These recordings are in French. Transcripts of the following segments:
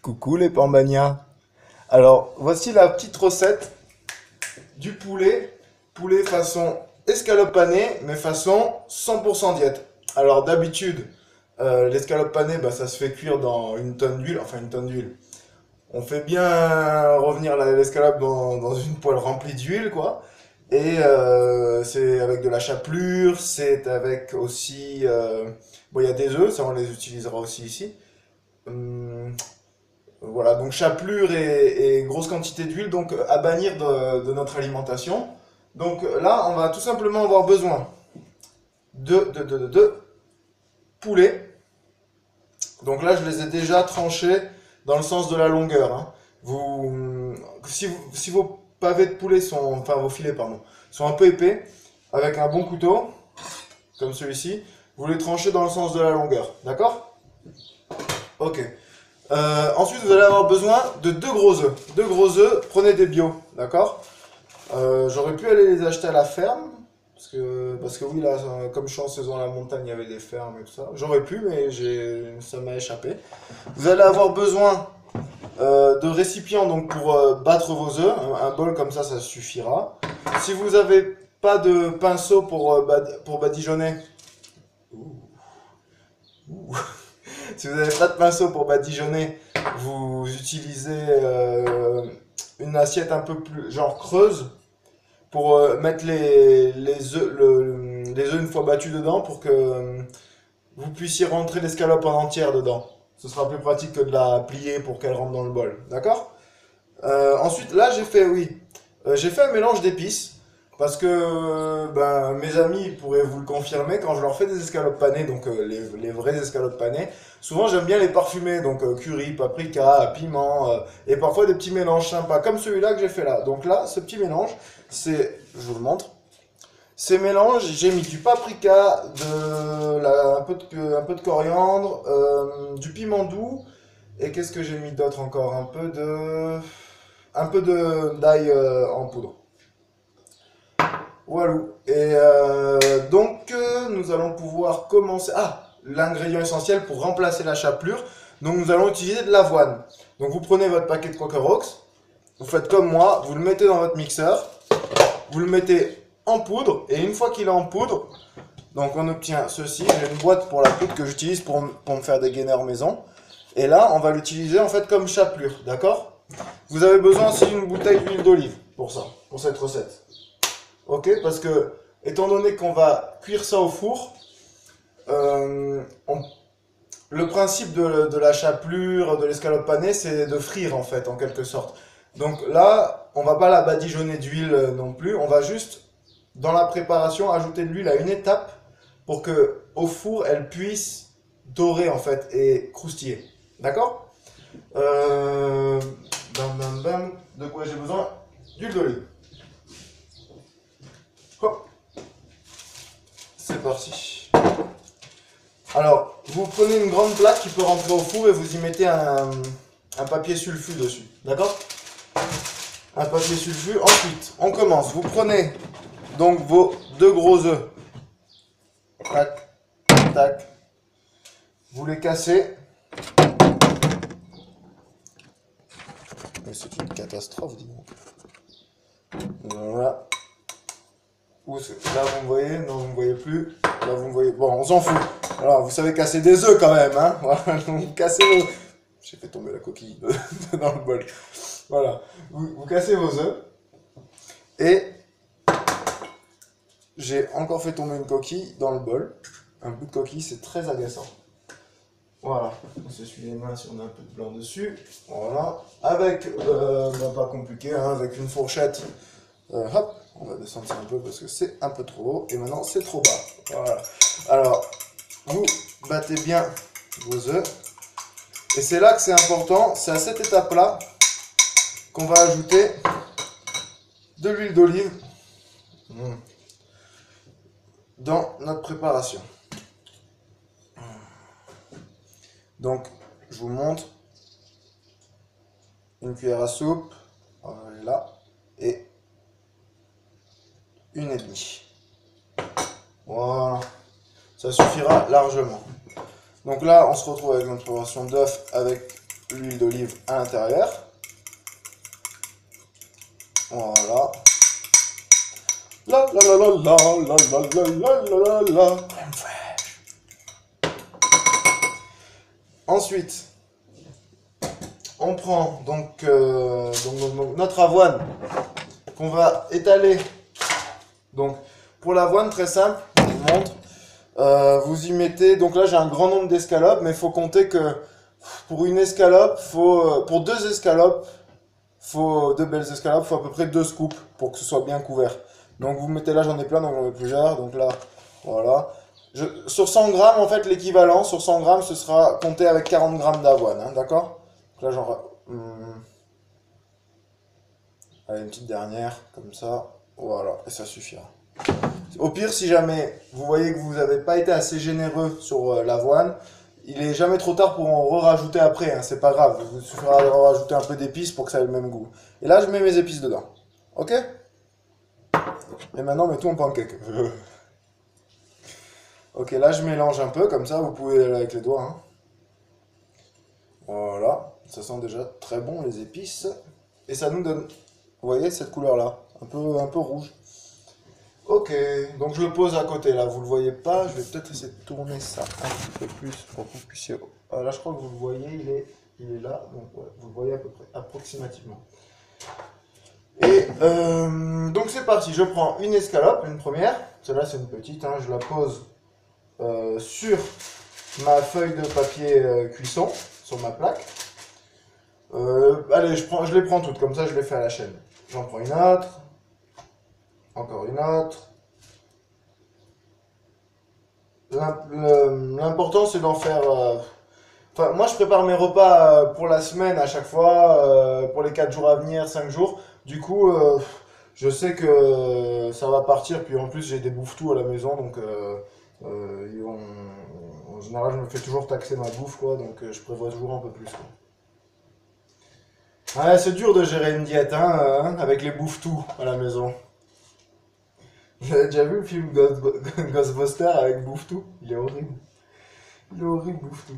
Coucou les Pambagnas. Alors, voici la petite recette du poulet. Poulet façon escalope panée, mais façon 100% diète. Alors, d'habitude, l'escalope panée, bah, ça se fait cuire dans une tonne d'huile. Enfin, une tonne d'huile. On fait bien revenir l'escalope dans une poêle remplie d'huile, quoi. Et c'est avec de la chapelure, c'est avec aussi... bon, il y a des œufs, ça on les utilisera aussi ici. Hum, Voilà, donc chapelure et grosse quantité d'huile, donc à bannir de notre alimentation. Donc là, on va tout simplement avoir besoin de poulet. Donc là, je les ai déjà tranchés dans le sens de la longueur, hein. Si vos pavés de poulet sont, enfin vos filets, pardon, sont un peu épais, avec un bon couteau, comme celui-ci, vous les tranchez dans le sens de la longueur, d'accord? Ok. Ensuite, vous allez avoir besoin de deux gros œufs. Deux gros œufs, prenez des bio, d'accord? J'aurais pu aller les acheter à la ferme, parce que oui, là, comme je suis en saison à la montagne, il y avait des fermes et tout ça. J'aurais pu, mais ça m'a échappé. Vous allez avoir besoin de récipients donc, pour battre vos œufs. Un bol comme ça suffira. Si vous n'avez pas de pinceau pour badigeonner, si vous n'avez pas de pinceau pour badigeonner, vous utilisez une assiette un peu plus, genre creuse, pour mettre les œufs, les œufs une fois battus dedans, pour que vous puissiez rentrer l'escalope en entière dedans. Ce sera plus pratique que de la plier pour qu'elle rentre dans le bol, d'accord? Ensuite, là, j'ai fait un mélange d'épices. Parce que ben, mes amis pourraient vous le confirmer, quand je leur fais des escalopes panées, donc les vraies escalopes panées, souvent j'aime bien les parfumer, donc curry, paprika, piment, et parfois des petits mélanges sympas, comme celui-là que j'ai fait là. Donc là, ce petit mélange, je vous le montre, ces mélanges, j'ai mis du paprika, un peu de coriandre, du piment doux, et qu'est-ce que j'ai mis d'autre encore? Un peu d'ail en poudre. Voilà. Et nous allons pouvoir commencer. Ah, l'ingrédient essentiel pour remplacer la chapelure. Donc, nous allons utiliser de l'avoine. Donc, vous prenez votre paquet de Quaker Oats, vous faites comme moi, vous le mettez dans votre mixeur, vous le mettez en poudre, et une fois qu'il est en poudre, donc on obtient ceci. J'ai une boîte pour la poudre que j'utilise pour me faire des gainers maison. Et là, on va l'utiliser en fait comme chapelure, d'accord? Vous avez besoin aussi d'une bouteille d'huile d'olive pour ça, pour cette recette. Ok, parce que, étant donné qu'on va cuire ça au four, le principe de la chapelure, de l'escalope panée, c'est de frire en fait, en quelque sorte. Donc là, on va pas la badigeonner d'huile non plus, on va juste, dans la préparation, ajouter de l'huile à une étape pour que au four, elle puisse dorer en fait et croustiller. D'accord? Bam bam bam, de quoi j'ai besoin? D'huile d'olive. Hop, c'est parti. Alors, vous prenez une grande plaque qui peut rentrer au four et vous y mettez un papier sulfu dessus. D'accord? Un papier sulfu. Ensuite, on commence. Vous prenez donc vos deux gros œufs. Tac, tac. Vous les cassez. C'est une catastrophe, dis donc. Voilà. Là vous me voyez, non vous me voyez plus, là vous me voyez, bon on s'en fout, voilà, vous savez casser des œufs quand même, hein, voilà, donc cassez vos, j'ai fait tomber la coquille dans le bol, voilà, vous cassez vos œufs, et j'ai encore fait tomber une coquille dans le bol, un bout de coquille c'est très agaçant, voilà, on s'essuie les mains si on a un peu de blanc dessus, voilà, avec, pas compliqué, hein, avec une fourchette, hop, on va descendre ça un peu parce que c'est un peu trop haut et maintenant c'est trop bas. Voilà. Alors, vous battez bien vos œufs. Et c'est là que c'est important, c'est à cette étape-là qu'on va ajouter de l'huile d'olive dans notre préparation. Donc, je vous montre une cuillère à soupe, elle est là, et une et demie. Voilà, ça suffira largement. Donc là, on se retrouve avec notre préparation d'œuf avec l'huile d'olive à l'intérieur. Voilà. La la la la la la la la la la la. Crème fraîche. Ensuite, on prend donc notre avoine qu'on va étaler. Donc, pour l'avoine, très simple, je vous montre. Vous y mettez, donc là j'ai un grand nombre d'escalopes, mais il faut compter que pour une escalope, pour deux escalopes, deux belles escalopes, il faut à peu près 2 scoops pour que ce soit bien couvert. Donc vous mettez là, j'en ai plein, donc j'en ai plusieurs, donc là, voilà. Sur 100 grammes, en fait, l'équivalent, sur 100 grammes, ce sera compté avec 40 grammes d'avoine, hein, d'accord? Là, allez, une petite dernière, comme ça, voilà, et ça suffira. Au pire, si jamais vous voyez que vous n'avez pas été assez généreux sur l'avoine, il est jamais trop tard pour en rajouter après, hein, c'est pas grave. Il vous suffira de rajouter un peu d'épices pour que ça ait le même goût. Et là, je mets mes épices dedans. Ok? Et maintenant, mettons en pancake. Ok, là, je mélange un peu, comme ça, vous pouvez aller avec les doigts. Hein. Voilà, ça sent déjà très bon, les épices. Et ça nous donne, vous voyez, cette couleur-là, un peu rouge. Ok, donc je le pose à côté là, vous le voyez pas, je vais peut-être essayer de tourner ça un petit peu plus pour que vous puissiez... là je crois que vous le voyez, il est là, donc ouais, vous le voyez à peu près, approximativement. Et donc c'est parti, je prends une escalope, une première, celle-là c'est une petite, hein, je la pose sur ma feuille de papier cuisson, sur ma plaque. Allez, je les prends toutes, comme ça je les fais à la chaîne. J'en prends une autre. Encore une autre. L'important c'est d'en faire... Enfin, moi je prépare mes repas pour la semaine à chaque fois, pour les 4 jours à venir, 5 jours. Du coup, je sais que ça va partir. Puis en plus j'ai des bouffes-tout à la maison. Donc en général je me fais toujours taxer ma bouffe, quoi. Donc je prévois toujours un peu plus, quoi. Ouais, c'est dur de gérer une diète, hein, avec les bouffes-tout à la maison. Vous avez déjà vu le film Ghostbusters avec Bouffe-Tout? Il est horrible. Il est horrible, Bouffe-Tout.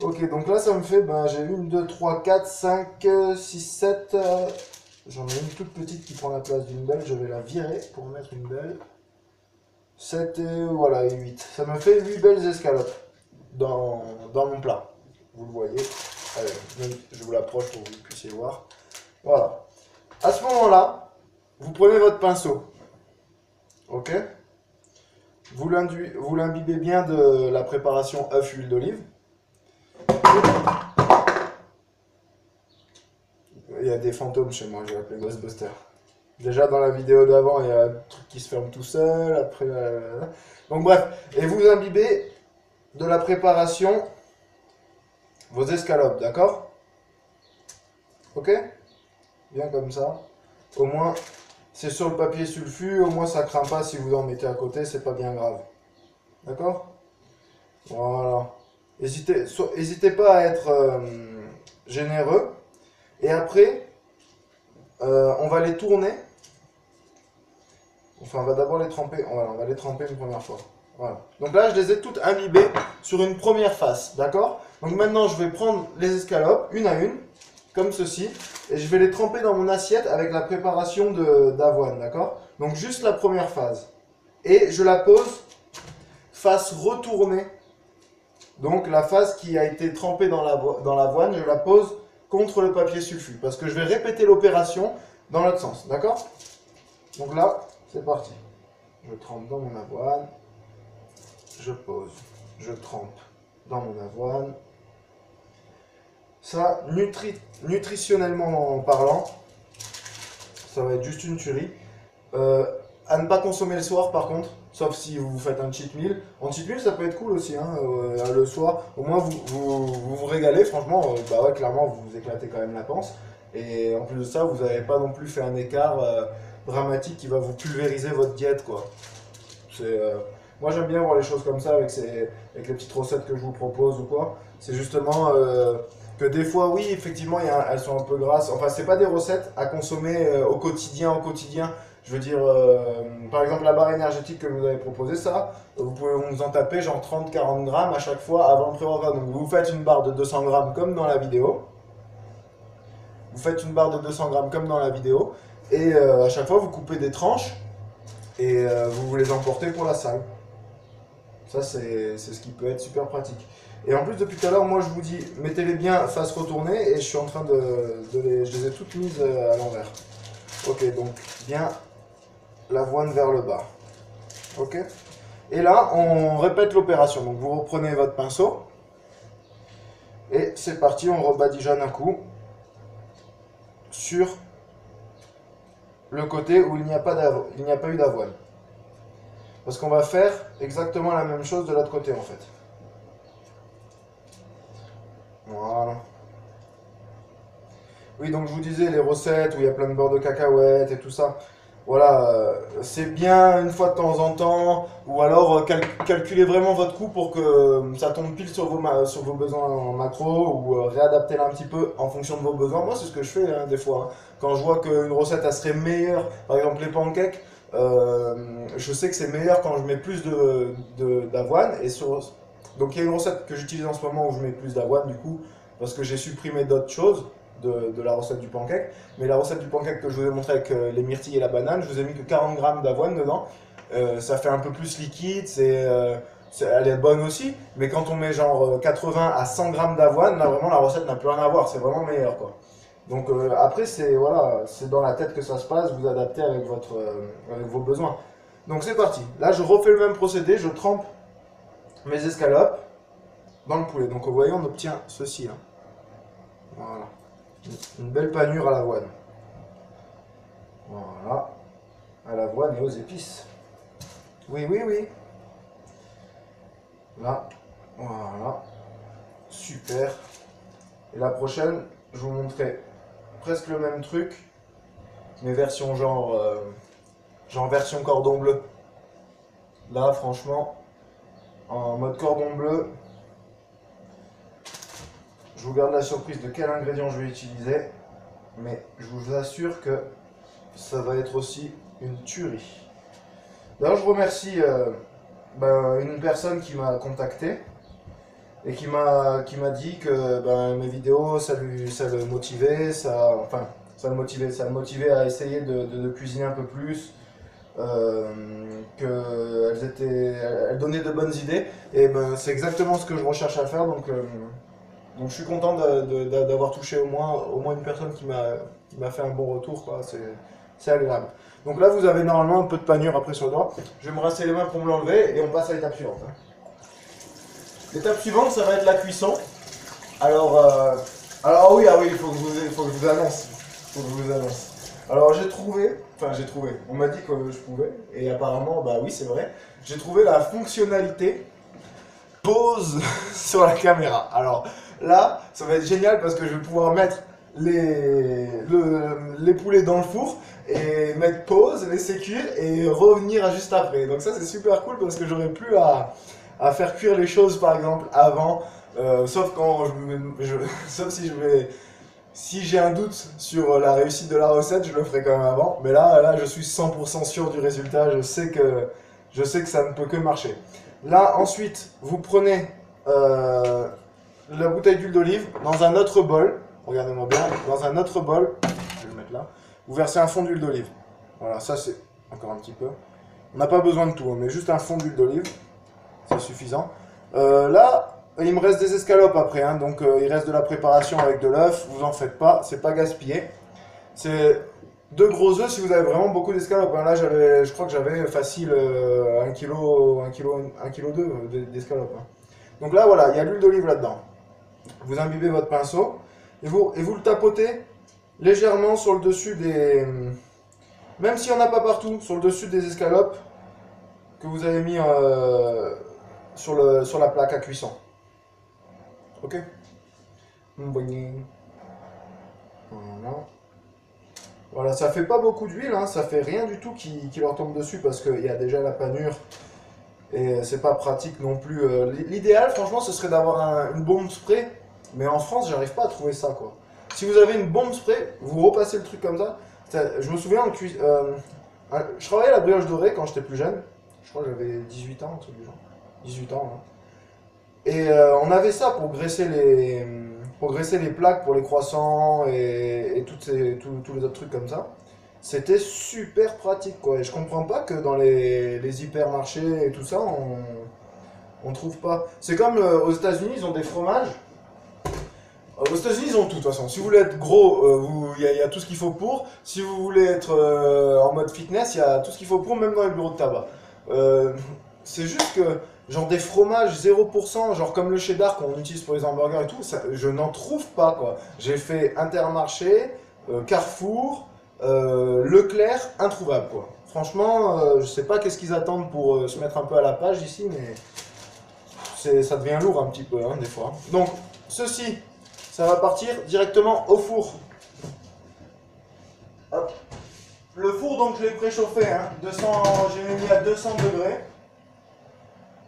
Ok, donc là, ça me fait, j'ai 1, 2, 3, 4, 5, 6, 7. J'en ai une toute petite qui prend la place d'une belle. Je vais la virer pour en mettre une belle. 7 et voilà, et 8. Ça me fait 8 belles escalopes dans mon plat. Vous le voyez. Allez, je vous l'approche pour que vous puissiez voir. Voilà. À ce moment-là, vous prenez votre pinceau. Ok, vous l'imbibez bien de la préparation œuf huile d'olive. Il y a des fantômes chez moi, j'ai appelé Ghostbusters. Déjà dans la vidéo d'avant, il y a un truc qui se ferme tout seul. Après, donc bref, et vous imbibez de la préparation vos escalopes, d'accord? Ok, bien comme ça. Au moins, c'est sur le papier sulfu, au moins ça craint pas si vous en mettez à côté, c'est pas bien grave. D'accord? Voilà. N'hésitez pas à être généreux. Et après, on va les tourner. Enfin, on va d'abord les tremper. Voilà, on va les tremper une première fois. Voilà. Donc là, je les ai toutes imbibées sur une première face. D'accord? Donc maintenant, je vais prendre les escalopes, une à une, comme ceci. Et je vais les tremper dans mon assiette avec la préparation d'avoine. D'accord? Donc juste la première phase. Et je la pose face retournée. Donc la phase qui a été trempée dans l'avoine, je la pose contre le papier sulfu. Parce que je vais répéter l'opération dans l'autre sens. D'accord? Donc là, c'est parti. Je trempe dans mon avoine. Je pose. Je trempe dans mon avoine. Ça, nutritionnellement parlant, ça va être juste une tuerie. À ne pas consommer le soir par contre, sauf si vous faites un cheat meal. En cheat meal, ça peut être cool aussi, hein, le soir. Au moins, vous régalez, franchement. Bah ouais, clairement, vous vous éclatez quand même la panse. Et en plus de ça, vous n'avez pas non plus fait un écart dramatique qui va vous pulvériser votre diète, quoi. Moi, j'aime bien voir les choses comme ça avec les petites recettes que je vous propose ou quoi. C'est justement que des fois, oui, effectivement, elles sont un peu grasses. Enfin, c'est pas des recettes à consommer au quotidien. Je veux dire, par exemple, la barre énergétique que je vous avez proposée, ça, vous pouvez vous en taper genre 30-40 grammes à chaque fois avant le pré-repas. Donc, vous faites une barre de 200 grammes comme dans la vidéo. vous faites une barre de 200 grammes comme dans la vidéo, et à chaque fois vous coupez des tranches, et vous les emportez pour la salle. Ça c'est ce qui peut être super pratique. Et en plus depuis tout à l'heure, moi je vous dis, mettez-les bien face retournée, et je suis en train je les ai toutes mises à l'envers. Ok, donc bien l'avoine vers le bas. Ok. Et là, on répète l'opération. Donc vous reprenez votre pinceau. Et c'est parti, on rebadigeonne un coup sur le côté où il n'y a pas eu d'avoine. Parce qu'on va faire exactement la même chose de l'autre côté en fait. Voilà. Oui, donc je vous disais, les recettes où il y a plein de beurre de cacahuètes et tout ça. Voilà, c'est bien une fois de temps en temps, ou alors calculez vraiment votre coût pour que ça tombe pile sur vos besoins en macro, ou réadaptez-la un petit peu en fonction de vos besoins. Moi, c'est ce que je fais hein, des fois. Hein. Quand je vois qu'une recette, elle serait meilleure, par exemple les pancakes, je sais que c'est meilleur quand je mets plus d'avoine. Donc il y a une recette que j'utilise en ce moment où je mets plus d'avoine, du coup, parce que j'ai supprimé d'autres choses. De la recette du pancake. Mais la recette du pancake que je vous ai montré avec les myrtilles et la banane, je vous ai mis que 40 grammes d'avoine dedans. Ça fait un peu plus liquide, elle est bonne aussi. Mais quand on met genre 80 à 100 grammes d'avoine, là vraiment la recette n'a plus rien à voir, c'est vraiment meilleur quoi. Donc après voilà, c'est dans la tête que ça se passe, vous adaptez avec vos besoins. Donc c'est parti. Là je refais le même procédé, je trempe mes escalopes dans le poulet. Donc vous voyez on obtient ceci là. Voilà. Une belle panure à l'avoine. Voilà. À l'avoine et aux épices. Oui, oui, oui. Là. Voilà. Super. Et la prochaine, je vous montrerai presque le même truc, mais version genre version cordon bleu. Là, franchement, en mode cordon bleu, je vous garde la surprise de quel ingrédient je vais utiliser, mais je vous assure que ça va être aussi une tuerie. D'ailleurs, je remercie une personne qui m'a contacté et qui m'a dit que mes vidéos, ça le motivait, ça le motivait à essayer de cuisiner un peu plus, qu'elles donnaient de bonnes idées, et c'est exactement ce que je recherche à faire, donc je suis content d'avoir touché au moins une personne qui m'a fait un bon retour, quoi. C'est agréable. Donc là, vous avez normalement un peu de panure après sur le doigt. Je vais me rincer les mains pour me l'enlever et on passe à l'étape suivante. Hein. L'étape suivante, ça va être la cuisson. Alors oui, il faut que je vous annonce. Alors j'ai trouvé, on m'a dit que je pouvais, et apparemment, bah oui, c'est vrai. J'ai trouvé la fonctionnalité pause sur la caméra. Alors là, ça va être génial parce que je vais pouvoir mettre les poulets dans le four et mettre pause, laisser cuire et revenir juste après. Donc ça c'est super cool parce que j'aurai plus à faire cuire les choses par exemple avant, sauf quand sauf si j'ai un doute sur la réussite de la recette, je le ferai quand même avant. Mais là je suis 100% sûr du résultat, je sais que ça ne peut que marcher. Là ensuite, vous prenez la bouteille d'huile d'olive dans un autre bol. Regardez-moi bien, dans un autre bol, je vais le mettre là, vous versez un fond d'huile d'olive. Voilà, ça c'est encore un petit peu. On n'a pas besoin de tout, mais juste un fond d'huile d'olive, c'est suffisant. Là, il me reste des escalopes après, hein, donc il reste de la préparation avec de l'œuf, vous en faites pas, c'est pas gaspillé. C'est 2 gros œufs si vous avez vraiment beaucoup d'escalopes. Hein. Là, je crois que j'avais facile 1 kg 2 d'escalopes. Hein. Donc là, voilà, il y a l'huile d'olive là-dedans. Vous imbibez votre pinceau. Et vous le tapotez légèrement sur le dessus même s'il n'y en a pas partout, sur le dessus des escalopes que vous avez mis sur la plaque à cuisson. Ok. Voilà, ça fait pas beaucoup d'huile, hein, ça fait rien du tout qui leur tombe dessus parce qu'il y a déjà la panure et c'est pas pratique non plus. L'idéal, franchement, ce serait d'avoir une bombe spray. Mais en France, j'arrive pas à trouver ça, quoi. Si vous avez une bombe spray, vous repassez le truc comme ça. Je me souviens, je travaillais à la brioche dorée quand j'étais plus jeune. Je crois que j'avais 18 ans, un truc du genre. 18 ans, hein. Et on avait ça pour graisser pour graisser les plaques pour les croissants et tous les autres trucs comme ça. C'était super pratique, quoi. Et je comprends pas que dans les hypermarchés et tout ça, on trouve pas. C'est comme aux États-Unis, ils ont des fromages. Aux États-Unis, ils ont tout, de toute façon. Si vous voulez être gros, y a tout ce qu'il faut pour. Si vous voulez être en mode fitness, il y a tout ce qu'il faut pour, même dans les bureaux de tabac. C'est juste que, genre des fromages 0%, genre comme le cheddar qu'on utilise pour les hamburgers et tout, ça, je n'en trouve pas, quoi. J'ai fait Intermarché, Carrefour, Leclerc, introuvable, quoi. Franchement, je sais pas qu'est-ce qu'ils attendent pour se mettre un peu à la page ici, mais ça devient lourd un petit peu, hein, des fois. Donc, ceci, ça va partir directement au four. Hop. Le four, donc, je l'ai préchauffé, hein, j'ai mis à 200 degrés.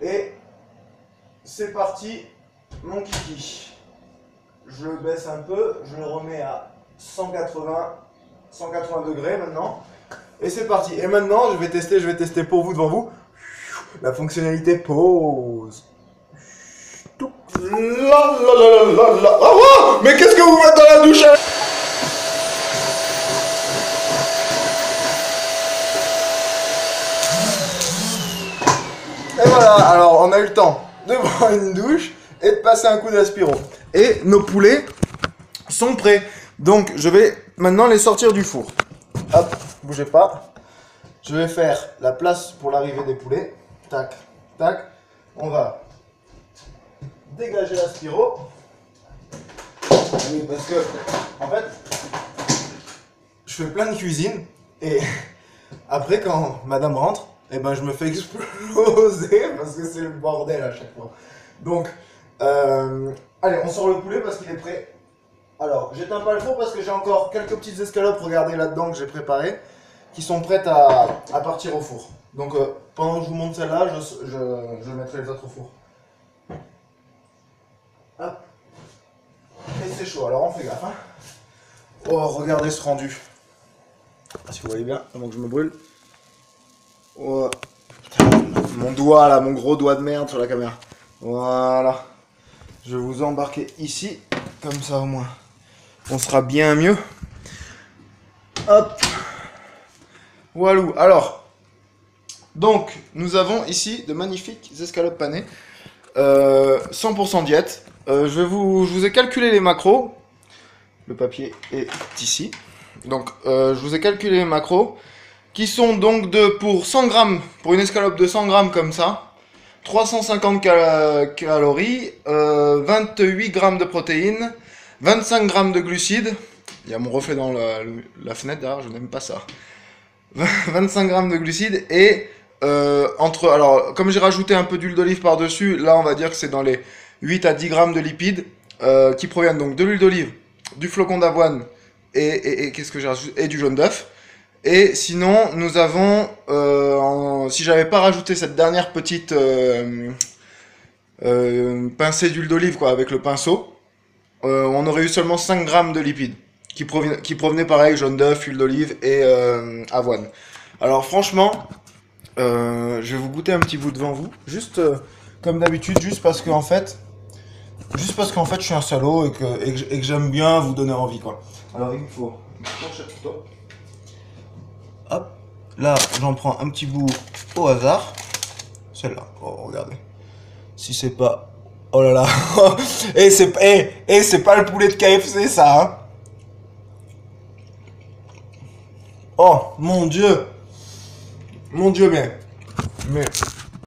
Et c'est parti, mon kiki. Je le baisse un peu, je le remets à 180 degrés maintenant. Et c'est parti. Et maintenant, je vais tester pour vous, devant vous, la fonctionnalité pause. Oh, mais qu'est-ce que vous faites dans la douche? Et voilà, alors on a eu le temps de prendre une douche et de passer un coup d'aspiro. Et nos poulets sont prêts. Donc je vais maintenant les sortir du four. Hop, bougez pas. Je vais faire la place pour l'arrivée des poulets. Tac, tac. On va dégager l'aspiro. Oui, parce que, en fait, je fais plein de cuisine et après quand madame rentre, eh ben je me fais exploser parce que c'est le bordel à chaque fois. Donc, allez, on sort le poulet parce qu'il est prêt. Alors, j'éteins pas le four parce que j'ai encore quelques petites escalopes, regardez là-dedans, que j'ai préparées, qui sont prêtes à partir au four. Donc, pendant que je vous montre celle-là, je mettrai les autres au four. Hop. Et c'est chaud, alors on fait gaffe. Hein. Oh, regardez ce rendu. Si vous voyez bien, avant que je me brûle. Oh. Putain, mon doigt là, mon gros doigt de merde sur la caméra. Voilà. Je vais vous embarquer ici, comme ça au moins. On sera bien mieux. Hop. Voilà. Alors. Donc, nous avons ici de magnifiques escalopes panées. 100% diète. Je vous ai calculé les macros. Le papier est ici. Donc, je vous ai calculé les macros. Qui sont donc pour 100 grammes, pour une escalope de 100 grammes comme ça. 350 calories, 28 grammes de protéines, 25 grammes de glucides. Il y a mon reflet dans la fenêtre derrière, je n'aime pas ça. 25 grammes de glucides et alors comme j'ai rajouté un peu d'huile d'olive par dessus, là on va dire que c'est dans les 8 à 10 grammes de lipides qui proviennent donc de l'huile d'olive, du flocon d'avoine et qu'est-ce que j'ai rajouté, et du jaune d'œuf. Et sinon nous avons si j'avais pas rajouté cette dernière petite pincée d'huile d'olive quoi avec le pinceau, on aurait eu seulement 5 grammes de lipides qui provenaient pareil, jaune d'œuf, huile d'olive et avoine. Alors franchement, je vais vous goûter un petit bout devant vous, juste comme d'habitude, juste parce qu'en fait, je suis un salaud et que j'aime bien vous donner envie quoi. Alors il me faut une fourchette couteau. Hop, là j'en prends un petit bout au hasard. Celle-là, oh regardez. Si c'est pas, oh là là, et c'est pas le poulet de KFC ça. Hein. Oh mon Dieu, mais